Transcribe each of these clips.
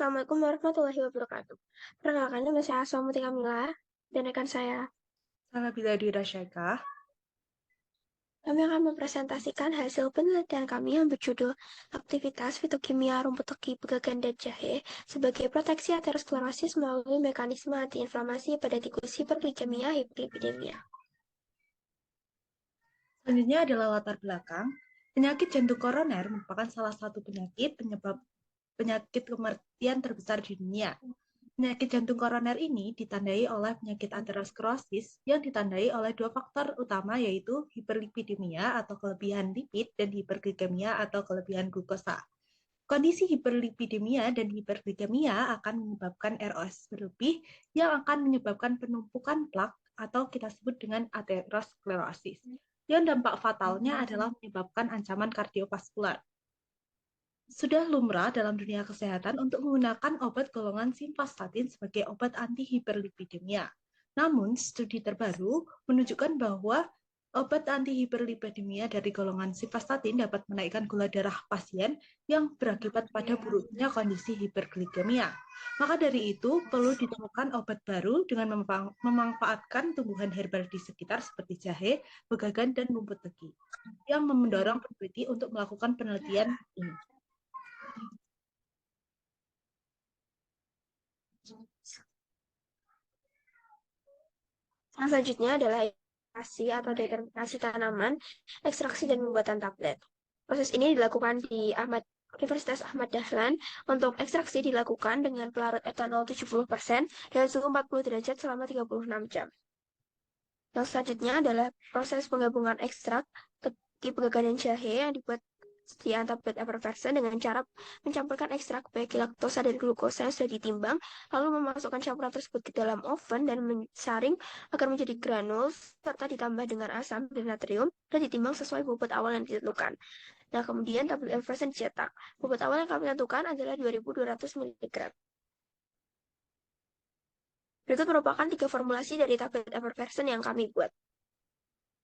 Assalamualaikum warahmatullahi wabarakatuh. Perkenalkan, nama saya Aswamuti Kamila dan rekan saya. Nabila Dira Syekah. Kami akan mempresentasikan hasil penelitian kami yang berjudul Aktivitas Fitokimia Rumput Teki, Pegagan, dan Jahe sebagai proteksi aterosklerosis melalui mekanisme antiinflamasi pada tikus hiperglikemia hiperlipidemia. Selanjutnya adalah latar belakang. Penyakit jantung koroner merupakan salah satu penyakit penyebab penyakit kematian terbesar di dunia. Penyakit jantung koroner ini ditandai oleh penyakit aterosklerosis yang ditandai oleh dua faktor utama, yaitu hiperlipidemia atau kelebihan lipid dan hiperglikemia atau kelebihan glukosa. Kondisi hiperlipidemia dan hiperglikemia akan menyebabkan ROS berlebih yang akan menyebabkan penumpukan plak atau kita sebut dengan aterosklerosis. Yang dampak fatalnya adalah menyebabkan ancaman kardiovaskular. Sudah lumrah dalam dunia kesehatan untuk menggunakan obat golongan simvastatin sebagai obat anti-hiperlipidemia. Namun, studi terbaru menunjukkan bahwa obat anti-hiperlipidemia dari golongan simvastatin dapat menaikkan gula darah pasien yang berakibat pada buruknya kondisi hiperglikemia. Maka dari itu, perlu ditemukan obat baru dengan memanfaatkan tumbuhan herbal di sekitar seperti jahe, begagan, dan rumput teki, yang mendorong peneliti untuk melakukan penelitian ini. Yang selanjutnya adalah ekstraksi atau determinasi tanaman, ekstraksi dan pembuatan tablet. Proses ini dilakukan di Universitas Ahmad Dahlan. Untuk ekstraksi dilakukan dengan pelarut etanol 70% dan suhu 40 derajat selama 36 jam. Yang selanjutnya adalah proses penggabungan ekstrak teki, pegagan, dan jahe yang dibuat sediaan tablet effervescent dengan cara mencampurkan ekstrak baik laktosa dan glukosa yang sudah ditimbang, lalu memasukkan campuran tersebut ke dalam oven dan mensaring agar menjadi granul, serta ditambah dengan asam dan natrium dan ditimbang sesuai bobot awal yang ditentukan. Nah, kemudian tablet effervescent dicetak. Bobot awal yang kami tentukan adalah 2.200 mg. Berikut merupakan 3 formulasi dari tablet effervescent yang kami buat.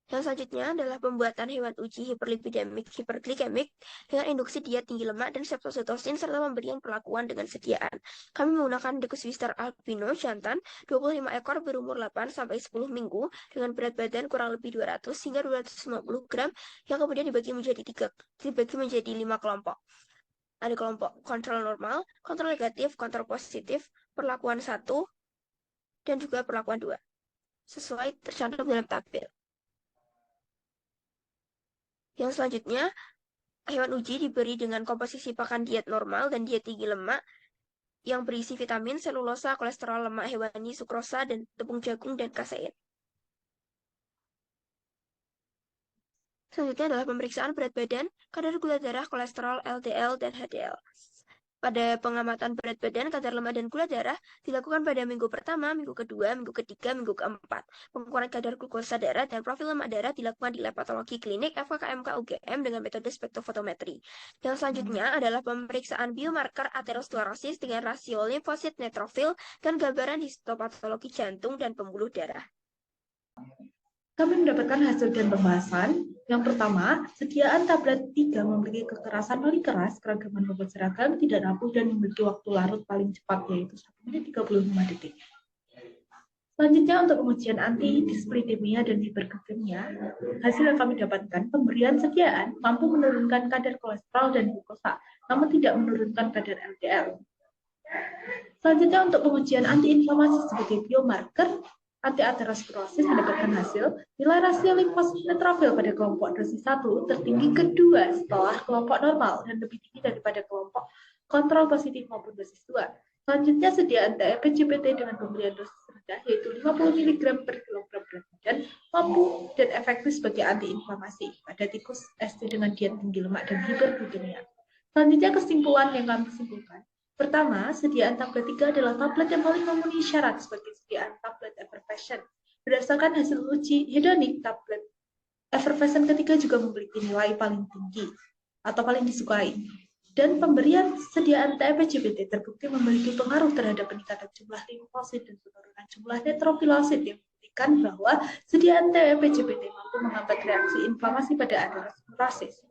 Yang selanjutnya adalah pembuatan hewan uji hiperlipidemik hiperglikemik dengan induksi diet tinggi lemak dan septositosin serta pemberian perlakuan dengan sediaan. Kami menggunakan Decus Vista albino jantan 25 ekor berumur 8 sampai 10 minggu dengan berat badan kurang lebih 200 hingga 250 gram yang kemudian dibagi menjadi 5 kelompok. Ada kelompok kontrol normal, kontrol negatif, kontrol positif, perlakuan 1, dan juga perlakuan 2. Sesuai tercantum dalam tabel. Yang selanjutnya, hewan uji diberi dengan komposisi pakan diet normal dan diet tinggi lemak yang berisi vitamin, selulosa, kolesterol lemak hewani, sukrosa, dan tepung jagung dan kasein. Selanjutnya adalah pemeriksaan berat badan, kadar gula darah, kolesterol, LDL, dan HDL. Pada pengamatan berat badan, kadar lemak, dan gula darah dilakukan pada minggu pertama, minggu kedua, minggu ketiga, minggu keempat. Pengukuran kadar glukosa darah dan profil lemak darah dilakukan di lab patologi klinik FKKMK UGM dengan metode spektrofotometri. Yang selanjutnya adalah pemeriksaan biomarker aterosklerosis dengan rasio limfosit neutrofil dan gambaran histopatologi jantung dan pembuluh darah. Kami mendapatkan hasil dan pembahasan. Yang pertama, sediaan tablet 3 memiliki kekerasan paling keras, keragaman bobot seragam, tidak rapuh, dan memiliki waktu larut paling cepat, yaitu 1 menit 35 detik. Selanjutnya, untuk pengujian anti-dislipidemia dan hiperglikemia, hasil yang kami dapatkan, pemberian sediaan mampu menurunkan kadar kolesterol dan glukosa, namun tidak menurunkan kadar LDL. Selanjutnya, untuk pengujian antiinflamasi sebagai biomarker, anti-aterosklerosis mendapatkan hasil nilai rasio limfosit neutrofil pada kelompok dosis 1 tertinggi kedua setelah kelompok normal dan lebih tinggi daripada kelompok kontrol positif maupun dosis 2. Selanjutnya, sediaan TEP-CPT dengan pemberian dosis rendah yaitu 50 mg per kilogram berat badan mampu dan efektif sebagai antiinflamasi pada tikus ST dengan diet tinggi lemak dan hiperglikemia. Selanjutnya, kesimpulan yang kami simpulkan. Pertama, sediaan tablet 3 adalah tablet yang paling memenuhi syarat sebagai sediaan tablet effervescent. Berdasarkan hasil uji hedonik, tablet effervescent ketiga juga memiliki nilai paling tinggi atau paling disukai. Dan pemberian sediaan TEP-CPT terbukti memiliki pengaruh terhadap peningkatan jumlah limfosit dan penurunan jumlah neutrofilosit yang membuktikan bahwa sediaan TEP-CPT mampu menghambat reaksi inflamasi pada aterosklerosis.